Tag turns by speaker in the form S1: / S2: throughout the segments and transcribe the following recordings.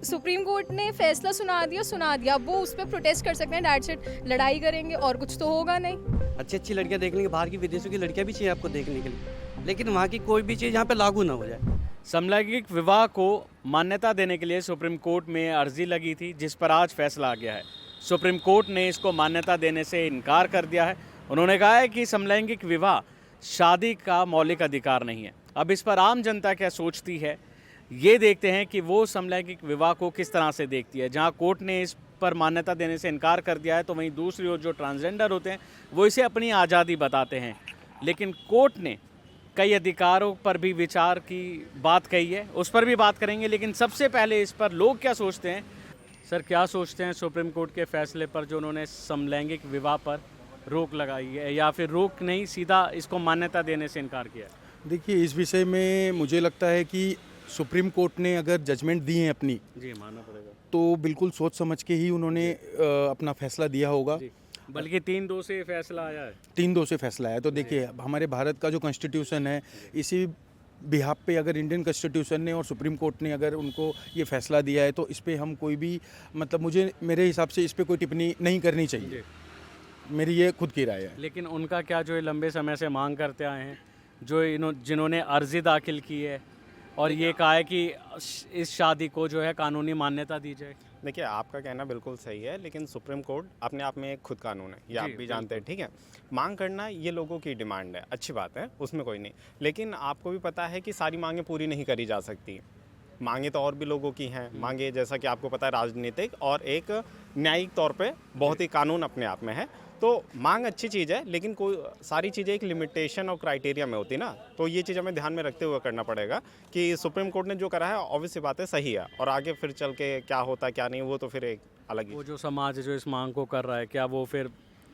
S1: Supreme court ने फैसला सुना दिया, अब वो उस पर प्रोटेस्ट कर सकते हैं, दैट्स इट, लड़ाई करेंगे और कुछ तो होगा नहीं।
S2: अच्छी अच्छी लड़कियां देखने के, बाहर की विदेशों की लड़कियां भी चाहिए आपको देखने के लिए, लेकिन वहाँ की कोई भी चीज़ यहाँ पे लागू ना हो जाए।
S3: समलैंगिक विवाह को मान्यता देने के लिए सुप्रीम कोर्ट में अर्जी लगी थी, जिस पर आज फैसला आ गया है। सुप्रीम कोर्ट ने इसको मान्यता देने से इनकार कर दिया है। उन्होंने कहा है कि समलैंगिक विवाह शादी का मौलिक अधिकार नहीं है। अब इस पर आम जनता क्या सोचती है, ये देखते हैं कि वो समलैंगिक विवाह को किस तरह से देखती है। जहाँ कोर्ट ने इस पर मान्यता देने से इनकार कर दिया है, तो वहीं दूसरी ओर जो ट्रांसजेंडर होते हैं वो इसे अपनी आज़ादी बताते हैं। लेकिन कोर्ट ने कई अधिकारों पर भी विचार की बात कही है, उस पर भी बात करेंगे। लेकिन सबसे पहले इस पर लोग क्या सोचते हैं। सर, क्या सोचते हैं सुप्रीम कोर्ट के फैसले पर, जो उन्होंने समलैंगिक विवाह पर रोक लगाई है, या फिर रोक नहीं, सीधा इसको मान्यता देने से इनकार किया है?
S4: देखिए, इस विषय में मुझे लगता है कि सुप्रीम कोर्ट ने अगर जजमेंट दी है अपनी,
S3: जी, मानना पड़ेगा,
S4: तो बिल्कुल सोच समझ के ही उन्होंने अपना फैसला दिया होगा।
S3: बल्कि 3-2 से फैसला आया है।
S4: 3-2 से फैसला आया। तो देखिए, हमारे भारत का जो कॉन्स्टिट्यूशन है, इसी बिहाफ पे अगर इंडियन कॉन्स्टिट्यूशन ने और सुप्रीम कोर्ट ने अगर उनको ये फैसला दिया है, तो इस पे हम कोई भी मतलब मेरे हिसाब से इस पे कोई टिप्पणी नहीं करनी चाहिए। मेरी ये खुद की राय है।
S3: लेकिन उनका क्या, जो ये लंबे समय से मांग करते आए हैं, जो जिन्होंने अर्जी दाखिल की है और ये कहा है कि इस शादी को जो है कानूनी मान्यता दी जाए।
S5: देखिए, आपका कहना बिल्कुल सही है, लेकिन सुप्रीम कोर्ट अपने आप में एक खुद कानून है, ये आप भी जानते हैं, ठीक है। मांग करना ये लोगों की डिमांड है, अच्छी बात है, उसमें कोई नहीं। लेकिन आपको भी पता है कि सारी मांगें पूरी नहीं करी जा सकती। मांगे तो और भी लोगों की हैं। मांगे, जैसा कि आपको पता है, राजनीतिक और एक न्यायिक तौर पे बहुत ही कानून अपने आप में है। तो मांग अच्छी चीज़ है, लेकिन कोई सारी चीज़ें एक लिमिटेशन और क्राइटेरिया में होती है ना। तो ये चीज़ हमें ध्यान में रखते हुए करना पड़ेगा कि सुप्रीम कोर्ट ने जो करा है ऑब्वियस सी बात है, सही है। और आगे फिर चल के क्या होता है क्या नहीं, वो तो फिर एक अलग ही।
S3: वो जो समाज है जो इस मांग को कर रहा है, क्या वो फिर,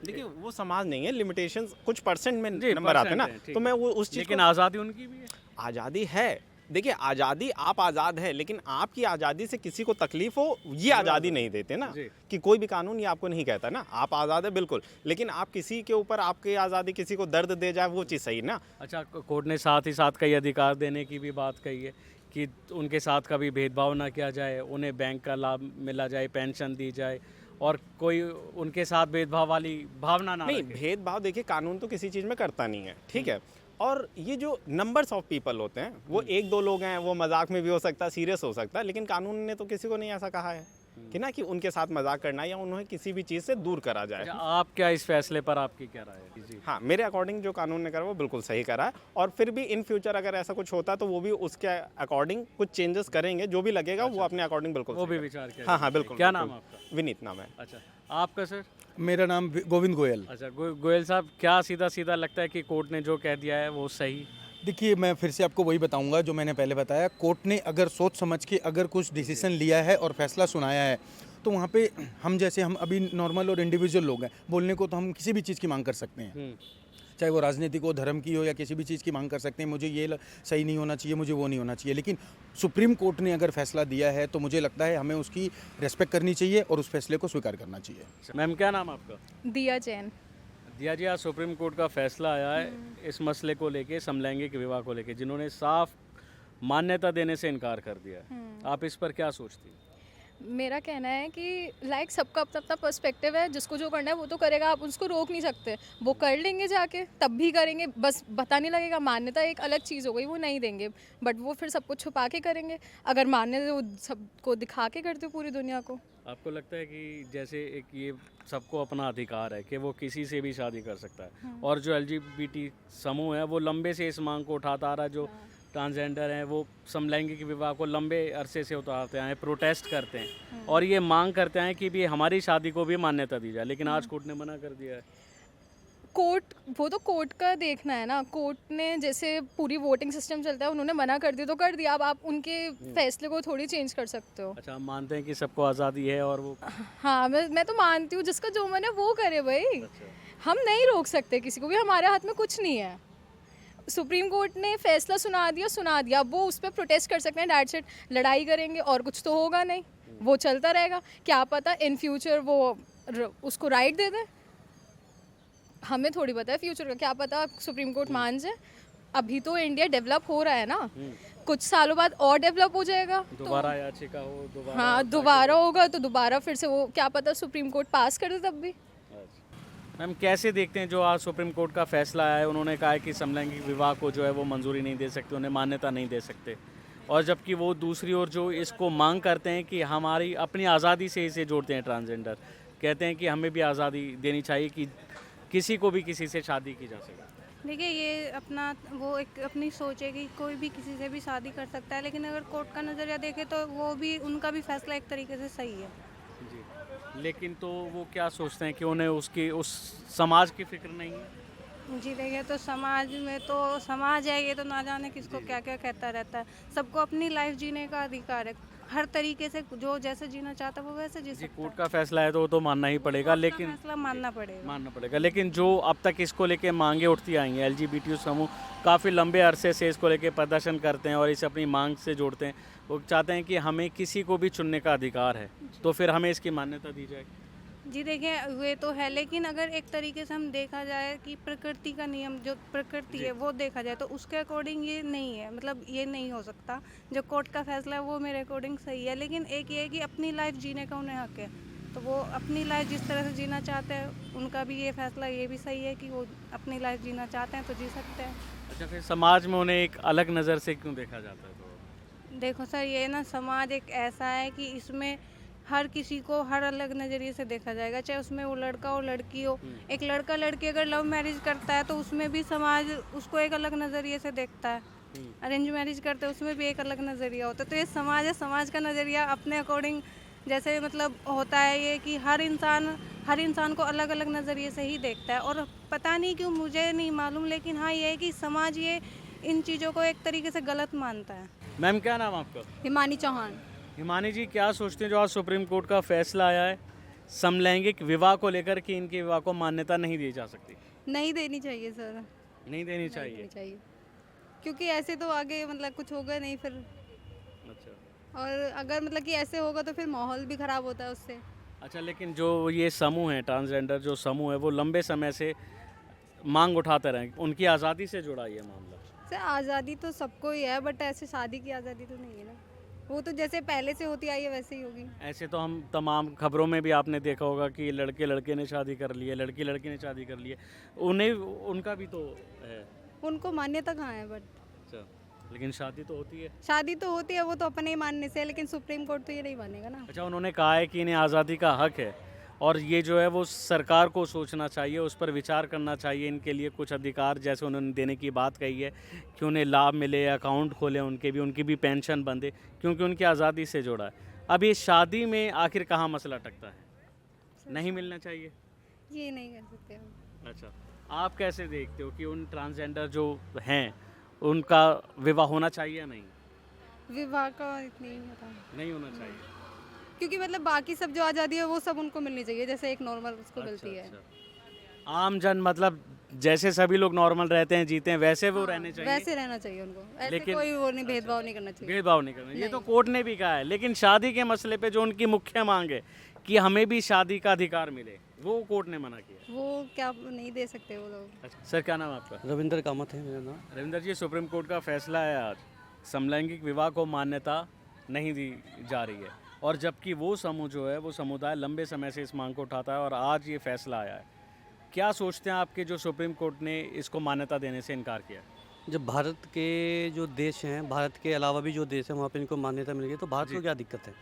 S5: देखिए, वो समाज नहीं है, लिमिटेशंस कुछ परसेंट में नंबर आते हैं ना, तो मैं वो उस चीज़,
S3: लेकिन आज़ादी उनकी भी है।
S5: आज़ादी है। देखिए, आज़ादी, आप आज़ाद है, लेकिन आपकी आज़ादी से किसी को तकलीफ हो, ये आज़ादी नहीं देते ना। कि कोई भी कानून ये आपको नहीं कहता ना, आप आज़ाद है बिल्कुल, लेकिन आप किसी के ऊपर आपकी आज़ादी किसी को दर्द दे जाए, वो चीज़ सही ना।
S3: अच्छा, कोर्ट ने साथ ही साथ कई अधिकार देने की भी बात कही है कि उनके साथ कभी भेदभाव ना किया जाए, उन्हें बैंक का लाभ मिला जाए, पेंशन दी जाए, और कोई उनके साथ भेदभाव वाली भावना ना
S5: नहीं,
S3: रखे।
S5: भेदभाव देखिए कानून तो किसी चीज़ में करता नहीं है, ठीक है। और ये जो नंबर्स ऑफ पीपल होते हैं, वो 1-2 लोग हैं, वो मजाक में भी हो सकता है, सीरियस हो सकता है, लेकिन कानून ने तो किसी को नहीं ऐसा कहा है कि ना कि उनके साथ मजाक करना या उन्हें किसी भी चीज़ से दूर करा जाए।
S3: अच्छा, आप क्या इस फैसले पर, आपकी क्या राय है? जी।
S5: हाँ, मेरे अकॉर्डिंग जो कानून ने करा वो बिल्कुल सही करा है। और फिर भी इन फ्यूचर अगर ऐसा कुछ होता तो वो भी उसके अकॉर्डिंग कुछ चेंजेस करेंगे, जो भी लगेगा वो अपने अकॉर्डिंग बिल्कुल
S3: वो
S5: सही
S3: भी
S5: करेगा।
S3: विचार किया
S5: हाँ,
S3: जाए।
S5: बिल्कुल।
S3: क्या
S5: बिल्कुल।
S3: नाम आपका?
S5: विनीत नाम है।
S3: अच्छा, आपका सर?
S4: मेरा नाम गोविंद गोयल।
S3: अच्छा, गोयल साहब, क्या सीधा सीधा लगता है कि कोर्ट ने जो कह दिया है वो सही?
S4: देखिए, मैं फिर से आपको वही बताऊंगा जो मैंने पहले बताया। कोर्ट ने अगर सोच समझ के अगर कुछ डिसीजन लिया है और फैसला सुनाया है, तो वहाँ पे हम अभी नॉर्मल और इंडिविजुअल लोग हैं, बोलने को तो हम किसी भी चीज़ की मांग कर सकते हैं, चाहे वो राजनीतिक हो, धर्म की हो, या किसी भी चीज़ की मांग कर सकते हैं। मुझे ये सही नहीं होना चाहिए, मुझे वो नहीं होना चाहिए। लेकिन सुप्रीम कोर्ट ने अगर फैसला दिया है, तो मुझे लगता है हमें उसकी रेस्पेक्ट करनी चाहिए और उस फैसले को स्वीकार करना चाहिए।
S3: मैम, क्या नाम आपका?
S1: दिया जैन।
S3: दिया जी, आज सुप्रीम कोर्ट का फैसला आया है इस मसले को लेके, समलैंगिक विवाह को लेके, जिन्होंने साफ मान्यता देने से इनकार कर दिया है। आप इस पर क्या सोचती हैं?
S1: मेरा कहना है कि सबका अपना अपना पर्सपेक्टिव है, जिसको जो करना है वो तो करेगा, आप उसको रोक नहीं सकते। वो कर लेंगे जाके, तब भी करेंगे, बस पता नहीं लगेगा। मान्यता एक अलग चीज़ हो गई, वो नहीं देंगे, बट वो फिर सब कुछ छुपा के करेंगे। अगर मान्यता वो सबको दिखा के करते पूरी दुनिया को।
S3: आपको लगता है कि जैसे एक ये सबको अपना अधिकार है कि वो किसी से भी शादी कर सकता है, और जो LGBT समूह है वो लंबे से इस मांग को उठाता आ रहा है, जो ट्रांसजेंडर हैं वो समलैंगिक विवाह को लंबे अरसे से उतारते आए हैं, प्रोटेस्ट करते हैं, और ये मांग करते हैं कि भी हमारी शादी को भी मान्यता दी जाए, लेकिन आज कोर्ट ने मना कर दिया है।
S1: कोर्ट, वो तो कोर्ट का देखना है ना। कोर्ट ने जैसे पूरी वोटिंग सिस्टम चलता है, उन्होंने मना कर दिया तो कर दिया। अब आप उनके फैसले को थोड़ी चेंज कर सकते हो।
S3: अच्छा, हम मानते हैं कि सबको आज़ादी है, और वो
S1: हाँ, मैं तो मानती हूँ, जिसका जो मन है वो करे भाई। हम नहीं रोक सकते किसी को भी, हमारे हाथ में कुछ नहीं है। सुप्रीम कोर्ट ने फैसला सुना दिया, अब वो उस पर प्रोटेस्ट कर सकते हैं, दैट्स इट, लड़ाई करेंगे और कुछ तो होगा नहीं, वो चलता रहेगा। क्या पता इन फ्यूचर वो उसको राइट दे दे, हमें थोड़ी पता है फ्यूचर का, क्या पता सुप्रीम कोर्ट मान जाए। अभी तो इंडिया डेवलप हो रहा है ना, कुछ सालों बाद और डेवलप हो जाएगा।
S3: दोबारा याचिका हो, दोबारा
S1: हाँ, दोबारा होगा तो दोबारा फिर से वो क्या पता सुप्रीम कोर्ट पास कर दे तब भी।
S3: मैम कैसे देखते हैं जो आज सुप्रीम कोर्ट का फैसला आया है? उन्होंने कहा है कि समलैंगिक विवाह को जो है वो मंजूरी नहीं दे सकते, उन्हें मान्यता नहीं दे सकते, और जबकि वो दूसरी ओर जो इसको मांग करते हैं कि हमारी अपनी आज़ादी से इसे जोड़ते हैं ट्रांसजेंडर, कहते हैं कि हमें भी आज़ादी देनी चाहिए कि किसी को भी किसी से शादी की जा सके।
S6: देखिए ये अपना वो एक अपनी सोच है कि कोई भी किसी से भी शादी कर सकता है, लेकिन अगर कोर्ट का नज़रिया देखे तो वो भी उनका भी फैसला एक तरीके से सही है।
S3: जी, लेकिन तो वो क्या सोचते हैं कि उन्हें उसकी उस समाज की फिक्र नहीं है?
S6: जी देखिए, तो समाज में तो समाज है, ये तो ना जाने किसको क्या क्या कहता रहता है। सबको अपनी लाइफ जीने का अधिकार है, हर तरीके से जो जैसे जीना चाहता है वो वैसे जी
S3: जी,
S6: सकता
S3: कोर्ट
S6: है।
S3: का फैसला है तो वो तो मानना ही पड़ेगा,
S6: कोर्ट का
S3: लेकिन
S6: फैसला मानना पड़ेगा।
S3: लेकिन जो अब तक इसको लेके मांगे उठती आई हैं, एलजीबीटी समूह काफ़ी लंबे अरसे से इसको लेके प्रदर्शन करते हैं और इसे अपनी मांग से जोड़ते हैं। वो चाहते हैं कि हमें किसी को भी चुनने का अधिकार है, तो फिर हमें इसकी मान्यता दी जाए।
S6: जी देखिए, वे तो है, लेकिन अगर एक तरीके से हम देखा जाए कि प्रकृति का नियम जो प्रकृति है वो देखा जाए तो उसके अकॉर्डिंग ये नहीं है, मतलब ये नहीं हो सकता। जो कोर्ट का फैसला है वो मेरे अकॉर्डिंग सही है, लेकिन एक ये है कि अपनी लाइफ जीने का उन्हें हक है, तो वो अपनी लाइफ जिस तरह से जीना चाहते हैं उनका भी ये फैसला ये भी सही है कि वो अपनी लाइफ जीना चाहते हैं तो जी सकते हैं।
S3: अच्छा, फिर समाज में उन्हें एक अलग नज़र से क्यों देखा जाता है? तो
S6: देखो सर, ये ना समाज एक ऐसा है कि इसमें हर किसी को हर अलग नज़रिए से देखा जाएगा, चाहे उसमें वो लड़का हो लड़की हो। एक लड़का लड़की अगर लव मैरिज करता है तो उसमें भी समाज उसको एक अलग नज़रिए से देखता है। अरेंज मैरिज करते हैं उसमें भी एक अलग नज़रिया होता है। तो ये समाज है, समाज का नज़रिया अपने अकॉर्डिंग जैसे मतलब होता है ये कि हर इंसान को अलग अलग नज़रिए से ही देखता है। और पता नहीं क्यों, मुझे नहीं मालूम, लेकिन हाँ ये है कि समाज ये इन चीज़ों को एक तरीके से गलत मानता है।
S3: मैम क्या नाम आपका?
S1: हिमानी चौहान।
S3: हिमानी जी, क्या सोचते हैं जो आज सुप्रीम कोर्ट का फैसला आया है समलैंगिक विवाह को लेकर कि इनके विवाह को मान्यता नहीं दी जा सकती?
S7: नहीं देनी चाहिए सर,
S3: नहीं देनी
S7: नहीं
S3: चाहिए।
S7: देनी चाहिए, क्योंकि ऐसे तो आगे मतलब कुछ होगा नहीं फिर,
S3: अच्छा
S7: और अगर मतलब कि ऐसे होगा तो फिर माहौल भी ख़राब होता है उससे।
S3: अच्छा, लेकिन जो ये समूह है, ट्रांसजेंडर जो समूह है, वो लंबे समय से मांग उठाते रहे, उनकी आज़ादी से जुड़ा ये मामला।
S7: सर आज़ादी तो सबको ही है, बट ऐसे शादी की आज़ादी तो नहीं है ना, वो तो जैसे पहले से होती आई है वैसे ही होगी।
S3: ऐसे तो हम तमाम खबरों में भी आपने देखा होगा कि लड़के लड़के ने शादी कर ली है, लड़की लड़की ने शादी कर ली है, उन्हें उनका भी तो है।
S7: उनको मान्यता कहाँ है, बट
S3: अच्छा, लेकिन शादी तो होती है।
S7: शादी तो होती है, वो तो अपने ही मानने से है, लेकिन सुप्रीम कोर्ट तो ये नहीं मानेगा ना।
S3: अच्छा, उन्होंने कहा है कि इन्हें आज़ादी का हक है और ये जो है वो सरकार को सोचना चाहिए, उस पर विचार करना चाहिए, इनके लिए कुछ अधिकार जैसे उन्होंने देने की बात कही है कि उन्हें लाभ मिले, अकाउंट खोले उनकी भी पेंशन बंधे, क्योंकि उनकी आज़ादी से जुड़ा है। अब ये शादी में आखिर कहाँ मसला टकता है? नहीं मिलना चाहिए?
S7: ये नहीं कर सकते हम।
S3: अच्छा, आप कैसे देखते हो कि उन ट्रांसजेंडर जो हैं उनका विवाह होना चाहिए या नहीं?
S7: विवाह का इतनी नहीं पता,
S3: नहीं होना चाहिए।
S7: क्योंकि मतलब बाकी सब जो आज़ादी है वो सब उनको मिलनी चाहिए, जैसे एक नॉर्मल उसको
S3: अच्छा,
S7: मिलती है।
S3: अच्छा। आम जन मतलब जैसे सभी लोग नॉर्मल रहते हैं, जीते हैं, वैसे वो रहने चाहिए।
S7: वैसे रहना चाहिए उनको, ऐसे
S3: लेकिन-
S7: कोई वो नहीं, भेदभाव नहीं करना चाहिए।
S3: भेदभाव नहीं करना, ये तो कोर्ट ने भी कहा है। लेकिन शादी के मसले पे जो उनकी मुख्य मांग है कि हमें भी शादी का अधिकार मिले, वो कोर्ट ने मना किया।
S7: वो क्या नहीं दे सकते वो लोग।
S3: अच्छा, सर क्या नाम है आपका?
S2: रविंद्र कामत है मेरा नाम।
S3: रविंदर जी, सुप्रीम कोर्ट का फैसला है आज, समलैंगिक विवाह को मान्यता नहीं दी जा रही है, और जबकि वो समूह जो है वो समुदाय लंबे समय से इस मांग को उठाता है और आज ये फैसला आया है। क्या सोचते हैं आपके जो सुप्रीम कोर्ट ने इसको मान्यता देने से इनकार किया?
S2: जब भारत के जो देश हैं, भारत के अलावा भी जो देश हैं वहाँ पे इनको मान्यता मिल गई, तो भारत
S3: जी।
S2: को क्या दिक्कत है?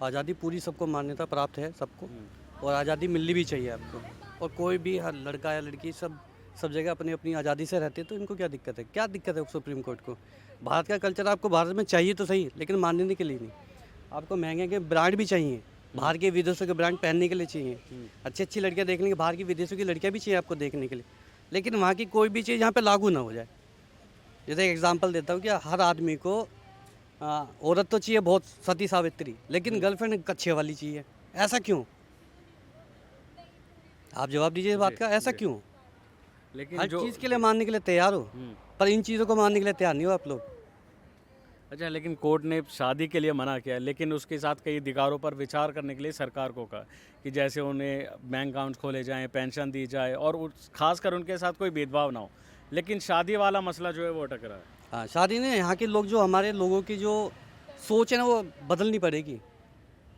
S2: आज़ादी पूरी सबको मान्यता प्राप्त है सबको, और आज़ादी मिलनी भी चाहिए आपको। और कोई भी हर लड़का या लड़की सब जगह अपनी अपनी आज़ादी से रहते हैं, तो इनको क्या दिक्कत है? क्या दिक्कत है सुप्रीम कोर्ट को? भारत का कल्चर आपको भारत में चाहिए तो सही, लेकिन मानने के लिए नहीं। आपको महंगे के ब्रांड भी चाहिए, बाहर के विदेशों के ब्रांड पहनने के लिए चाहिए, अच्छी अच्छी लड़कियाँ देखने के, बाहर की विदेशों की लड़कियाँ भी चाहिए आपको देखने के लिए, लेकिन वहाँ की कोई भी चीज़ यहाँ पे लागू ना हो जाए। जैसे एक एग्जांपल देता हूँ कि हर आदमी को औरत तो चाहिए बहुत, सती सावित्री, लेकिन गर्लफ्रेंड कच्छे वाली चाहिए। ऐसा क्यों? आप जवाब दीजिए इस बात का, ऐसा क्यों?
S3: लेकिन
S2: हर
S3: जो
S2: चीज़ के लिए मानने के लिए तैयार हो, पर इन चीज़ों को मानने के लिए तैयार नहीं हो आप लोग।
S3: अच्छा, लेकिन कोर्ट ने शादी के लिए मना किया, लेकिन उसके साथ कई अधिकारों पर विचार करने के लिए सरकार को कहा कि जैसे उन्हें बैंक अकाउंट खोले जाएं, पेंशन दी जाए और खासकर उनके साथ कोई भेदभाव ना हो। लेकिन शादी वाला मसला जो है वो अटक रहा है।
S2: हाँ, शादी ने यहाँ के लोग जो हमारे लोगों की जो सोच है ना वो बदलनी पड़ेगी।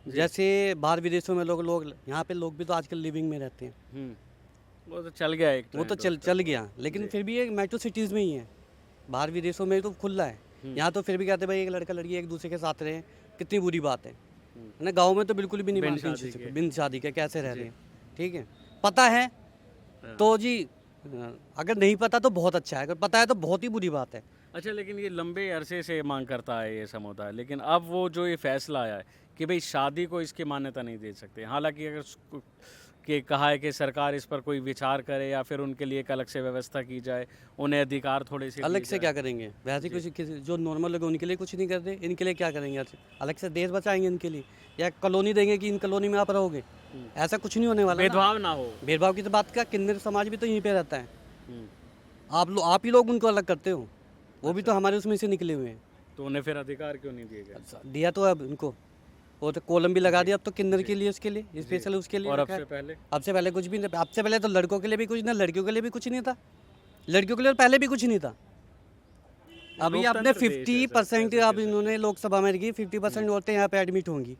S2: जैसे बाहर विदेशों में लोग यहाँ पे लोग भी तो आजकल लिविंग में रहते हैं,
S3: वो तो चल गया एक
S2: वो तो
S3: trend
S2: चल गया, लेकिन फिर भी ये मेट्रो सिटीज़ में ही है। बाहर विदेशों में तो खुला है, यहाँ तो फिर भी कहते हैं भाई एक लड़का लड़की एक दूसरे के साथ रहे, कितनी बुरी बात है ना। गाँव में तो बिल्कुल भी नहीं
S3: बिन
S2: मानते
S3: शादी के।
S2: बिन शादी के कैसे रह रहे हैं, ठीक है। पता है तो जी, अगर नहीं पता तो बहुत अच्छा है, अगर पता है तो बहुत ही बुरी बात है।
S3: अच्छा, लेकिन ये लंबे अरसे से मांग करता है ये समुदाय, लेकिन अब वो जो ये फैसला आया है कि भाई शादी को इसकी मान्यता नहीं दे सकते, हालांकि अगर कि कहा है कि सरकार इस पर कोई विचार करे या फिर उनके लिए एक अलग से व्यवस्था की जाए, उन्हें अधिकार थोड़े से
S2: अलग
S3: दिए
S2: से
S3: जाए।
S2: क्या करेंगे, वैसे कुछ जो नॉर्मल लोग हैं, उनके लिए कुछ नहीं करते, इनके लिए क्या करेंगे? अलग से देश बचाएंगे इनके लिए, या कॉलोनी देंगे कि इन कॉलोनी में आप रहोगे? ऐसा कुछ नहीं होने वाला ना।
S3: भेदभाव ना हो।
S2: भेदभाव की तो बात क्या, किन्नर समाज भी तो यहीं पे रहता है।
S3: हम्म।
S2: आप ही लोग उनको अलग करते हो, वो भी तो हमारे उसमें से निकले हुए हैं।
S3: तो उन्हें फिर अधिकार क्यों नहीं दिए गए?
S2: दिया तो अब उनको, वो तो कॉलम भी लगा दिया अब तो किन्नर के लिए, उसके लिए स्पेशल उसके लिए
S3: और अब
S2: रखा है।
S3: से पहले
S2: कुछ भी नहीं, अब से पहले तो लड़कों के लिए भी कुछ ना, लड़कियों के लिए भी कुछ नहीं था, लड़कियों के लिए पहले भी कुछ नहीं था। अभी आपने
S3: लोकतंत्र देश है,
S2: 50%
S3: ऐसा
S2: अब इन्होंने लोकसभा में रखी, 50% औरतें यहाँ पे एडमिट होंगी,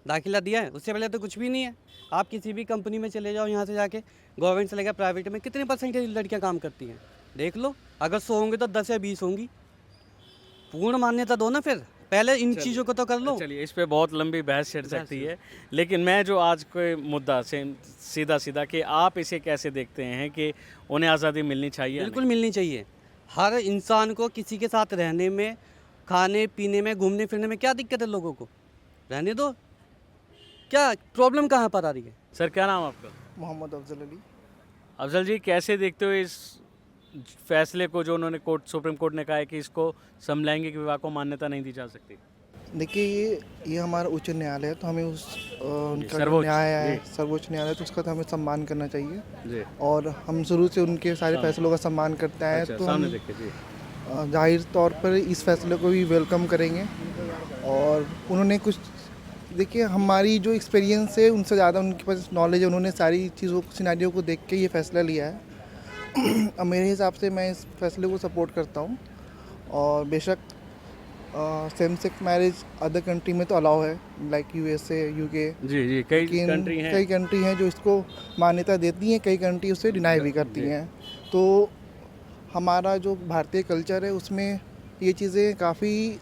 S2: दाखिला दिया है। उससे पहले तो कुछ भी नहीं है। आप किसी भी कंपनी में चले जाओ, यहाँ से जाके गवर्नमेंट से लेकर प्राइवेट में कितने % लड़कियाँ काम करती हैं, देख लो। अगर 100 होंगे तो 10 या 20 होंगी। पूर्ण मान्यता दो ना, फिर पहले इन चीज़ों को तो कर लो।
S3: चलिए, इस पे बहुत लंबी बहस छिड़ सकती है, लेकिन मैं जो आज कोई मुद्दा से सीधा कि आप इसे कैसे देखते हैं कि उन्हें आज़ादी मिलनी चाहिए या
S2: बिल्कुल मिलनी चाहिए। हर इंसान को किसी के साथ रहने में, खाने पीने में, घूमने फिरने में क्या दिक्कत है? लोगों को रहने दो, क्या प्रॉब्लम कहाँ पर आ रही है?
S3: नहीं? सर, क्या नाम आपका?
S8: मोहम्मद अफजल अली।
S3: अफजल जी, कैसे देखते हो इस फैसले को जो उन्होंने सुप्रीम कोर्ट ने कहा है कि इसको समलैंगिक विवाह को मान्यता नहीं दी जा सकती?
S8: देखिए, ये हमारा उच्च न्यायालय है, तो हमें उनका
S3: सर्वोच्च,
S8: न्याय है,
S3: जी।
S8: सर्वोच्च न्यायालय, तो उसका तो हमें सम्मान करना चाहिए।
S3: जी।
S8: और हम शुरू से उनके सारे फैसलों का सम्मान करते हैं,
S3: अच्छा,
S8: तो
S3: सामने
S8: हम
S3: देखिए जी।
S8: जाहिर तौर पर इस फैसले को भी वेलकम करेंगे। और उन्होंने कुछ, देखिए, हमारी जो एक्सपीरियंस है उनसे ज़्यादा उनके पास नॉलेज है, उन्होंने सारी चीज़ों सिनेरियो को देख के ये फैसला लिया है। अब मेरे हिसाब से मैं इस फैसले को सपोर्ट करता हूँ। और बेशक same sex marriage other country में तो अलाउ है, लाइक USA, UK,
S3: जी, कई
S8: लेकिन
S3: कंट्री हैं।
S8: कई कंट्री हैं जो इसको मान्यता देती हैं, कई कंट्री उसे डिनाई भी करती हैं। तो हमारा जो भारतीय कल्चर है उसमें ये चीज़ें काफ़ी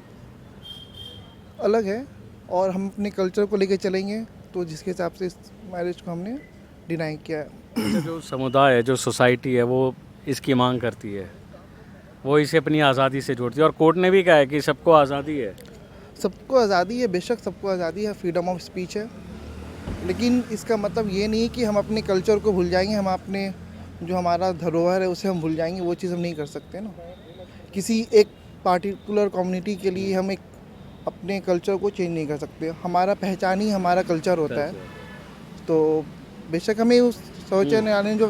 S8: अलग है, और हम अपने कल्चर को लेकर चलेंगे, तो जिसके हिसाब से इस मैरिज को हमने डिनाई किया है।
S3: अच्छा, जो समुदाय है, जो सोसाइटी है, वो इसकी मांग करती है, वो इसे अपनी आज़ादी से जोड़ती है, और कोर्ट ने भी कहा है कि सबको आज़ादी है।
S8: सबको आज़ादी है, बेशक सबको आज़ादी है, फ्रीडम ऑफ स्पीच है, लेकिन इसका मतलब ये नहीं कि हम अपने कल्चर को भूल जाएंगे, हम अपने जो हमारा धरोहर है उसे हम भूल जाएंगे। वो चीज़ हम नहीं कर सकते ना। किसी एक पार्टिकुलर कम्युनिटी के लिए हम एक अपने कल्चर को चेंज नहीं कर सकते। हमारा पहचान ही हमारा कल्चर होता है। तो बेशक हमें उस सर्वोच्च न्यायालय ने जो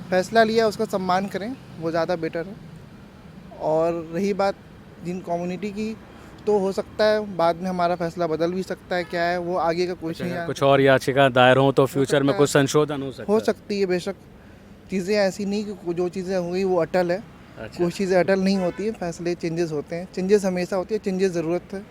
S8: फैसला लिया उसका सम्मान करें, वो ज़्यादा बेटर है। और रही बात जिन कम्युनिटी की, तो हो सकता है बाद में हमारा फैसला बदल भी सकता है, क्या है वो आगे का कुछ नहीं
S3: कुछ और याचिका दायर हो तो फ्यूचर में
S8: सकता
S3: कुछ
S8: है।
S3: संशोधन हो सकता
S8: हो
S3: है।
S8: सकती है। बेशक चीज़ें ऐसी नहीं कि जो चीज़ें हुई वो अटल है।
S3: अच्छा।
S8: कुछ चीज़ें अटल नहीं होती है, फैसले चेंजेस होते हैं, चेंजेस हमेशा होती है, चेंजेस ज़रूरत है।